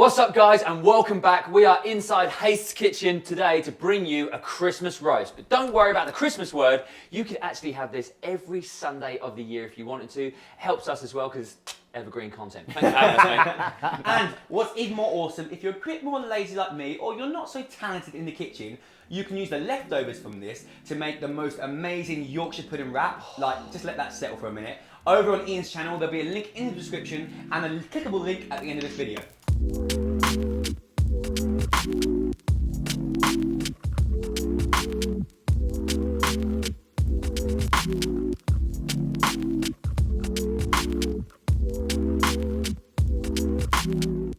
What's up guys and welcome back. We are inside Hastes Kitchen today to bring you a Christmas roast. But don't worry about the Christmas word. You could actually have this every Sunday of the year if you wanted to. Helps us as well because evergreen content. Thanks for having us, mate. And what's even more awesome, if you're a bit more lazy like me or you're not so talented in the kitchen, you can use the leftovers from this to make the most amazing Yorkshire pudding wrap. Like, just let that settle for a minute. Over on Ian's channel, there'll be a link in the description and a clickable link at the end of this video.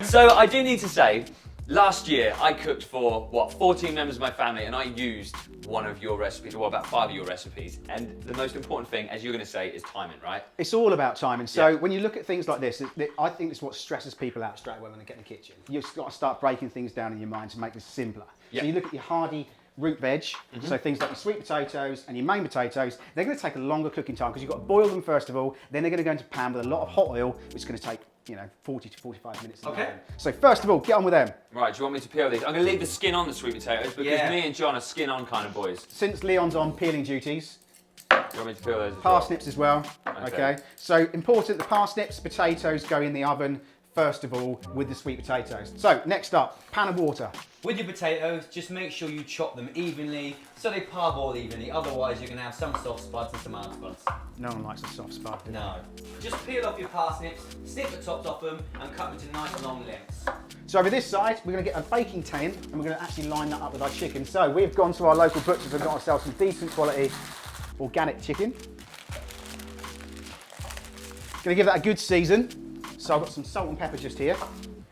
So I do need to say, last year I cooked for, 14 members of my family and I used one of your recipes, or about 5 of your recipes. And the most important thing, as you're going to say, is timing, right? It's all about timing. So when you look at things like this, I think it's what stresses people out straight away when they get in the kitchen. You've got to start breaking things down in your mind to make this simpler. So you look at your hardy root veg, so things like your sweet potatoes and your main potatoes, they're going to take a longer cooking time because you've got to boil them first of all, then they're going to go into a pan with a lot of hot oil, which is going to take 40 to 45 minutes. Okay. So first of all, get on with them. Right, do you want me to peel these? I'm going to leave the skin on the sweet potatoes because me and John are skin on kind of boys. Since Leon's on peeling duties, Do you want me to peel those? parsnips as well. Okay. So important, the parsnips, potatoes go in the oven first of all with the sweet potatoes. So next up, pan of water. With your potatoes, just make sure you chop them evenly so they parboil evenly. Otherwise, you're going to have some soft spuds and some hard spuds. No one likes a soft spud. No. Just peel off your parsnips, snip the tops off them, and cut them into nice long lengths. So over this side, we're going to get a baking tin and we're going to actually line that up with our chicken. So we've gone to our local butchers and got ourselves some decent quality organic chicken. Going to give that a good season. So I've got some salt and pepper just here.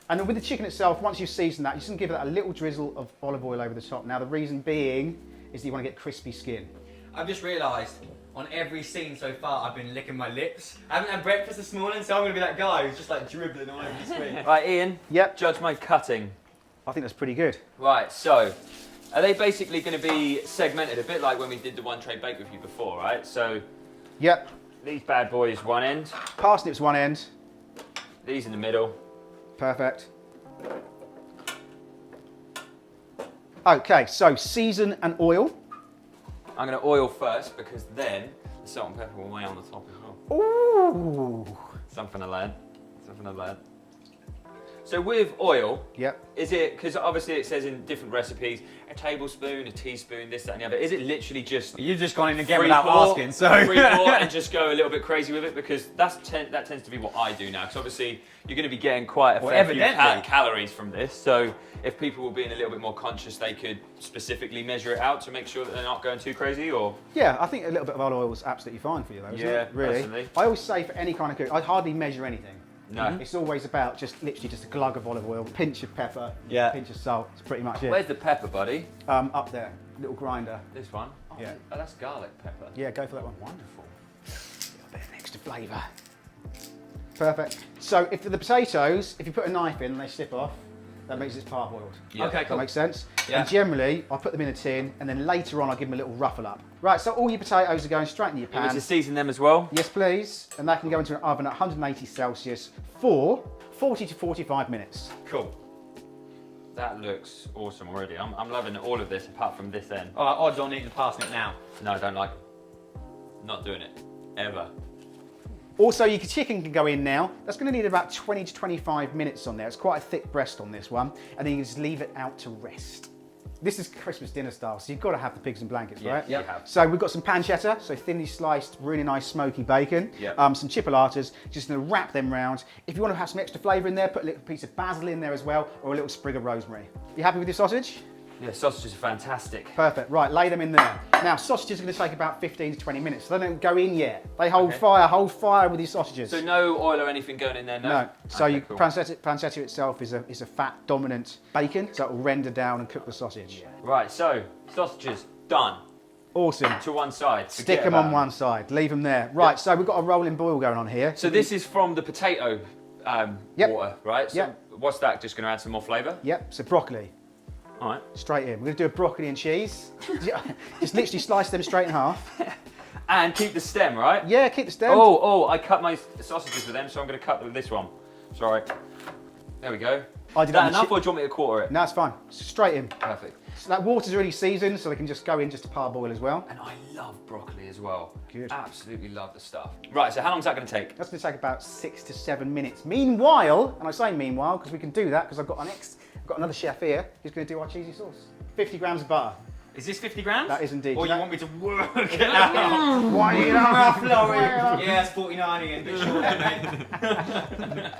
And then with the chicken itself, once you've seasoned that, you're just going to give that a little drizzle of olive oil over the top. Now the reason being is that you want to get crispy skin. I've just realised on every scene so far I've been licking my lips. I haven't had breakfast this morning, so I'm going to be that guy who's just like dribbling all over the screen. Right, Ian. Yep. Judge my cutting. I think that's pretty good. Right, so are they basically going to be segmented a bit like when we did the one tray bake with you before, right? So Yep. these bad boys one end, Parsnips one end. these in the middle. Perfect. Okay, so season and oil. I'm going to oil first because then the salt and pepper will weigh on the top as well. Ooh. Something to learn. Something to learn. So with oil, Yep. is it, because obviously it says in different recipes, a tablespoon, a teaspoon, this, that and the other. Is it literally just You've just gone in again free without pour, asking, so. free pour and just go a little bit crazy with it? Because that tends to be what I do now. Because obviously you're going to be getting quite a fair few calories from this. So if people were being a little bit more conscious, they could specifically measure it out to make sure that they're not going too crazy, or? Yeah, I think a little bit of olive oil is absolutely fine for you though, isn't it? Really. Personally. I always say for any kind of cook, I hardly measure anything. No. It's always about just literally just a glug of olive oil, pinch of pepper, pinch of salt. It's pretty much it. Where's the pepper, buddy? Up there, little grinder. This one? Oh, Yeah. Oh, that's garlic pepper. Yeah, go for that one. Wonderful. A bit of extra flavour. Perfect. So if for the potatoes, if you put a knife in and they slip off, that means it's parboiled. Yeah. Okay, That cool. makes sense? Yeah. And generally, I put them in a tin and then later on I give them a little ruffle up. Right, so all your potatoes are going straight into your You want pan. me to season them as well? Yes, please. And that can go into an oven at 180 Celsius for 40 to 45 minutes. Cool. That looks awesome already. I'm loving all of this apart from this end. Alright, odds on eating the parsnip now. No, I don't like it. Not doing it. Ever. Also, your chicken can go in now. That's going to need about 20 to 25 minutes on there. It's quite a thick breast on this one. And then you can just leave it out to rest. This is Christmas dinner style, so you've got to have the pigs and blankets, right? Yeah, you have. So we've got some pancetta, so thinly sliced, really nice smoky bacon. Yeah. Some chipolatas, just going to wrap them round. If you want to have some extra flavour in there, put a little piece of basil in there as well, or a little sprig of rosemary. You happy with your sausage? Yeah, sausages are fantastic. Perfect, right, lay them in there. Now, sausages are going to take about 15 to 20 minutes, so they don't go in yet. They hold fire with your sausages. So no oil or anything going in there, no? No, so Okay, you, cool. pancetta itself is a fat-dominant bacon, so it will render down and cook the sausage. Right, so sausages, done. Awesome. To one side. Stick them on one side, leave them there. Right, so we've got a rolling boil going on here. So this is from the potato water, right? So Yep. what's that, just going to add some more flavour? Yep, so broccoli, All right. straight in. We're going to do a broccoli and cheese. Just literally slice them straight in half. And keep the stem, right? Yeah, keep the stem. Oh, I cut my sausages with them, so I'm going to cut them with this one. Sorry. There we go. I Is did that on the enough or do you want me to quarter it? No, it's fine. Straight in. Perfect. So that water's already seasoned, so they can just go in just to parboil as well. And I love broccoli as well. Good. Absolutely love the stuff. Right, so how long is that going to take? That's going to take about 6 to 7 minutes. Meanwhile, and I say meanwhile because we can do that because I've got another chef here who's going to do our cheesy sauce. 50 grams of butter. Is this 50 grams? That is indeed. Or Do you want me to work it out? Why are you not Yeah, it's 49 again, bit short, mate.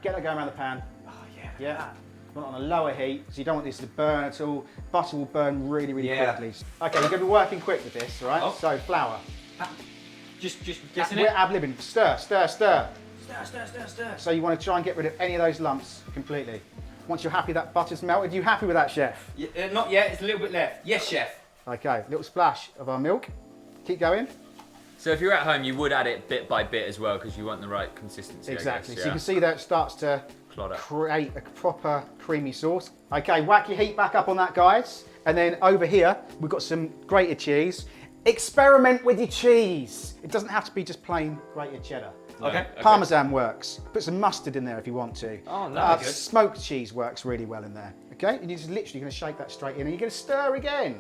Get that going around the pan. Oh, yeah. Yeah. You want it on a lower heat, so you don't want this to burn at all. Butter will burn really, really quickly. Okay, you're going to be working quick with this, all right? Oh. So flour. Just guessing We're it? ad-libbing. Stir, stir, stir. Stir. So you want to try and get rid of any of those lumps completely. Once you're happy that butter's melted, you happy with that, chef? Yeah, not yet, it's a little bit left. Yes, chef. Okay, little splash of our milk. Keep going. So if you're at home, you would add it bit by bit as well because you want the right consistency. Exactly. I guess, So you can see that it starts to Clodder. create a proper creamy sauce. Okay, whack your heat back up on that, guys. And then over here, we've got some grated cheese. Experiment with your cheese. It doesn't have to be just plain grated cheddar. Okay. Parmesan works. Put some mustard in there if you want to. Oh, no, good. Smoked cheese works really well in there. Okay, and you're just literally going to shake that straight in and you're going to stir again.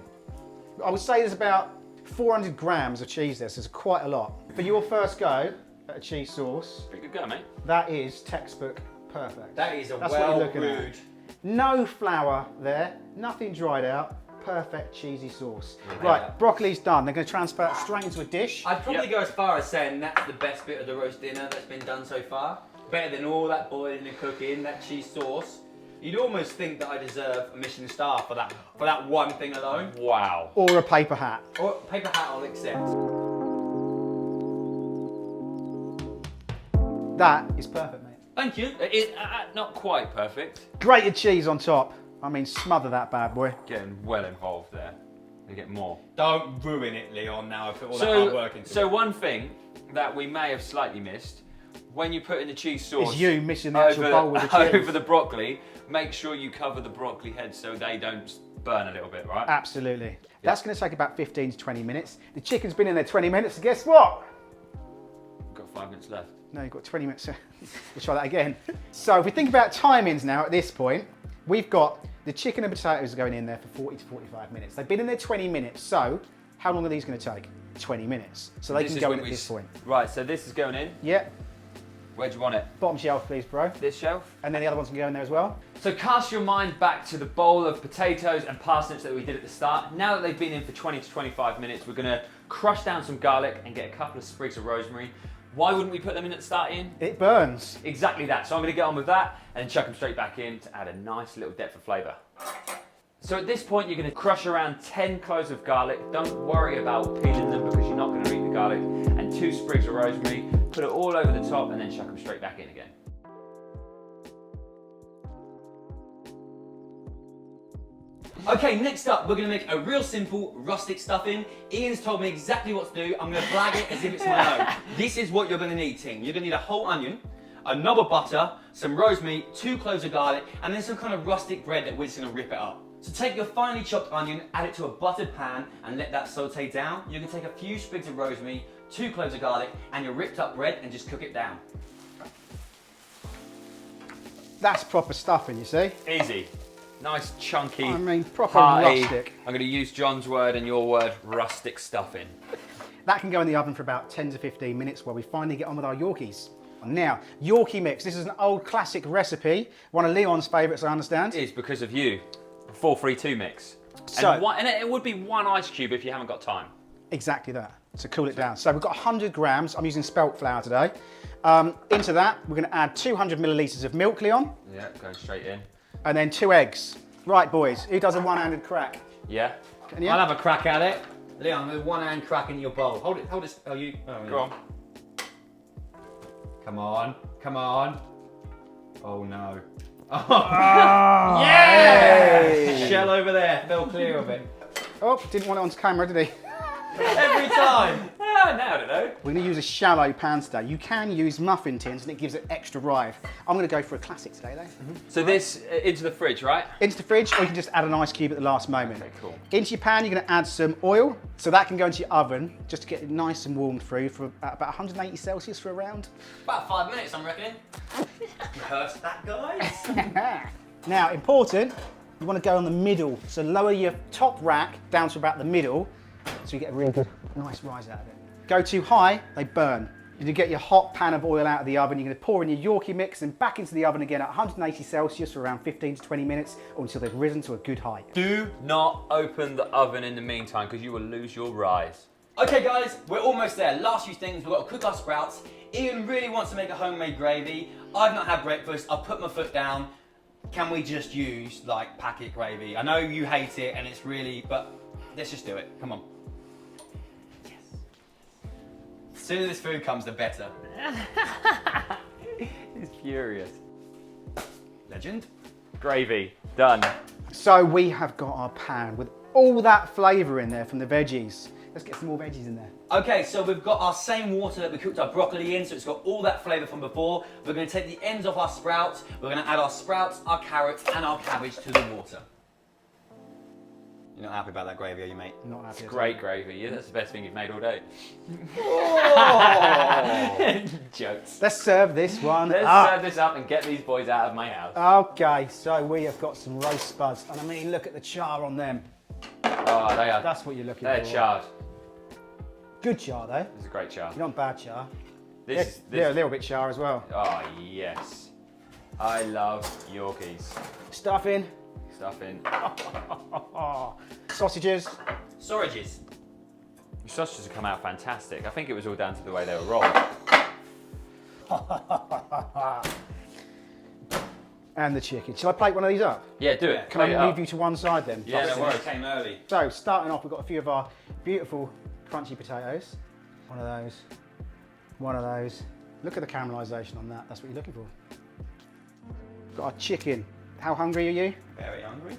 I would say there's about 400 grams of cheese there, so it's quite a lot. For your first go at a cheese sauce, Pretty good go, mate. that is textbook perfect. That is a That's what you're looking at. well-brewed. No flour there, nothing dried out, perfect cheesy sauce. Right, broccoli's done. They're going to transfer it straight into a dish. I'd probably go as far as saying that's the best bit of the roast dinner that's been done so far. Better than all that boiling and cooking, that cheese sauce. You'd almost think that I deserve a Michelin star for that one thing alone. Wow. Or a paper hat. Or paper hat I'll accept. That is perfect, mate. Thank you. Not quite perfect. Grated cheese on top. I mean, smother that bad boy. Getting well involved there. We get more. Don't ruin it, Leon, now I put all that hard work into So it. one thing that we may have slightly missed, when you put in the cheese sauce It's you missing the actual bowl with the cheese. over the broccoli, make sure you cover the broccoli heads so they don't burn a little bit, right? Absolutely. That's going to take about 15 to 20 minutes. The chicken's been in there 20 minutes, and guess what? Got 5 minutes left. No, you've got 20 minutes. We'll try that again. So if we think about timings now at this point, we've got the chicken and potatoes going in there for 40 to 45 minutes. They've been in there 20 minutes, so how long are these going to take? 20 minutes. So they This can is go when in at we this point. Right, so this is going in. Yeah, Where do you want it? bottom shelf please, bro. This shelf? And then the other ones can go in there as well. So cast your mind back to the bowl of potatoes and parsnips that we did at the start. Now that they've been in for 20 to 25 minutes, we're gonna crush down some garlic and get a couple of sprigs of rosemary. Why wouldn't we put them in at the start, Ian? It burns. Exactly that. So I'm gonna get on with that and chuck them straight back in to add a nice little depth of flavour. So at this point, you're gonna crush around 10 cloves of garlic. Don't worry about peeling them because you're not gonna eat the garlic. And 2 sprigs of rosemary. Put it all over the top and then chuck them straight back in again. Okay, next up, we're gonna make a real simple rustic stuffing. Ian's told me exactly what to do. I'm gonna blag it as if it's my own. This is what you're gonna need, Ting. You're gonna need a whole onion, a knob of butter, some rosemary, 2 cloves of garlic, and then some kind of rustic bread that we're just gonna rip it up. So take your finely chopped onion, add it to a buttered pan, and let that saute down. You're gonna take a few sprigs of rosemary, 2 cloves of garlic, and your ripped up bread, and just cook it down. That's proper stuffing, you see. Easy. Nice, chunky, I mean, proper hearty, rustic. I'm going to use John's word and your word, rustic stuffing. That can go in the oven for about 10 to 15 minutes while we finally get on with our Yorkies. Now, Yorkie mix. This is an old classic recipe, one of Leon's favourites, I understand. It is because of you. 4-3-2 mix. So- and it would be 1 ice cube if you haven't got time. Exactly that, to cool it down. So we've got 100 grams, I'm using spelt flour today. Into that, we're going to add 200 millilitres of milk, Leon, Yeah, going straight in. and then 2 eggs. Right, boys, who does a one-handed crack? Yeah. Can you? I'll have a crack at it. Leon, with one hand crack into your bowl. Hold it. Oh, you. Oh, yeah. Go on. Come on. Oh no. Oh, Hey! shell over there. Fell clear of it. Oh, didn't want it on camera, did he? Every time. Yeah, I nailed it though. We're going to use a shallow pan today. You can use muffin tins and it gives it extra rise. I'm going to go for a classic today though. So this into the fridge, right? Into the fridge, or you can just add an ice cube at the last moment. Okay, cool. Into your pan, you're going to add some oil. So that can go into your oven just to get it nice and warmed through for about 180 Celsius for around. About 5 minutes, I'm reckoning. Rehearse that, guys. Now, important, you want to go on the middle. So lower your top rack down to about the middle so you get a really good, nice rise out of it. Go too high, they burn. You get your hot pan of oil out of the oven, you're going to pour in your Yorkie mix and back into the oven again at 180 Celsius for around 15 to 20 minutes or until they've risen to a good height. Do not open the oven in the meantime because you will lose your rise. Okay guys, we're almost there. Last few things, we've got to cook our sprouts. Ian really wants to make a homemade gravy. I've not had breakfast, I've put my foot down. Can we just use like packet gravy? I know you hate it and it's really, but let's just do it, come on. Yes. The sooner this food comes, the better. He's furious. Legend. Gravy, done. So we have got our pan with all that flavour in there from the veggies. Let's get some more veggies in there. Okay, so we've got our same water that we cooked our broccoli in, so it's got all that flavour from before. We're going to take the ends off our sprouts, we're going to add our sprouts, our carrots and our cabbage to the water. You're not happy about that gravy, are you, mate? Not happy. Great gravy. Yeah, that's the best thing you've made all day. Oh. Jokes. Let's serve this one Let's up. serve this up and get these boys out of my house. Okay, so we have got some roast spuds, and I mean, look at the char on them. Oh, they are. That's what you're looking They're for. charred. Good char though. This is a great char. You don't bad char. This They're a little bit char as well. Oh yes. I love Yorkies. Stuffing. Stuffing. Sausages. Sausages. The sausages have come out fantastic. I think it was all down to the way they were rolled. And the chicken. Shall I plate one of these up? Yeah, do it. Can I move you to one side then? Yeah, no worries. Came early. So, starting off, we've got a few of our beautiful crunchy potatoes. One of those. One of those. Look at the caramelisation on that. That's what you're looking for. Got our chicken. How hungry are you? Very hungry.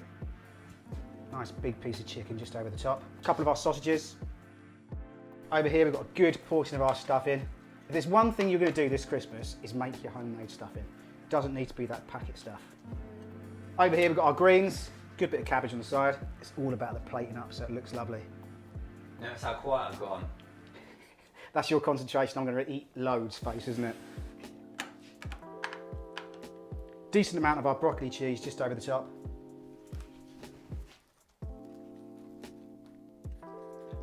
Nice big piece of chicken just over the top. A couple of our sausages. Over here, we've got a good portion of our stuffing. If there's one thing you're going to do this Christmas is make your homemade stuffing. Doesn't need to be that packet stuff. Over here we've got our greens, good bit of cabbage on the side. It's all about the plating up so it looks lovely. Notice how quiet I've gone. That's your concentration. I'm going to eat loads face, isn't it? Decent amount of our broccoli cheese just over the top.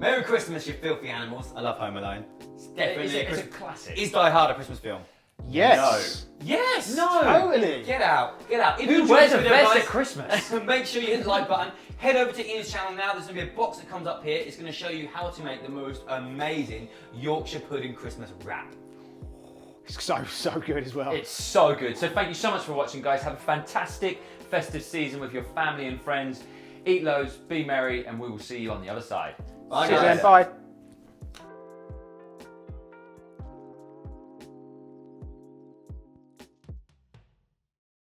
Merry Christmas, you filthy animals. I love Home Alone. It's definitely It's a classic. Is Die Hard a Christmas film? Yes. Yes! No. Totally. Get out. Get out. If Who you enjoyed wears this a video, vest guys, at Christmas? make sure you hit the like button. Head over to Ian's channel now. There's going to be a box that comes up here. It's going to show you how to make the most amazing Yorkshire pudding Christmas wrap. It's so good as well. It's so good. So thank you so much for watching, guys. Have a fantastic festive season with your family and friends. Eat loads, be merry, and we will see you on the other side. Bye, See you guys. then. Bye.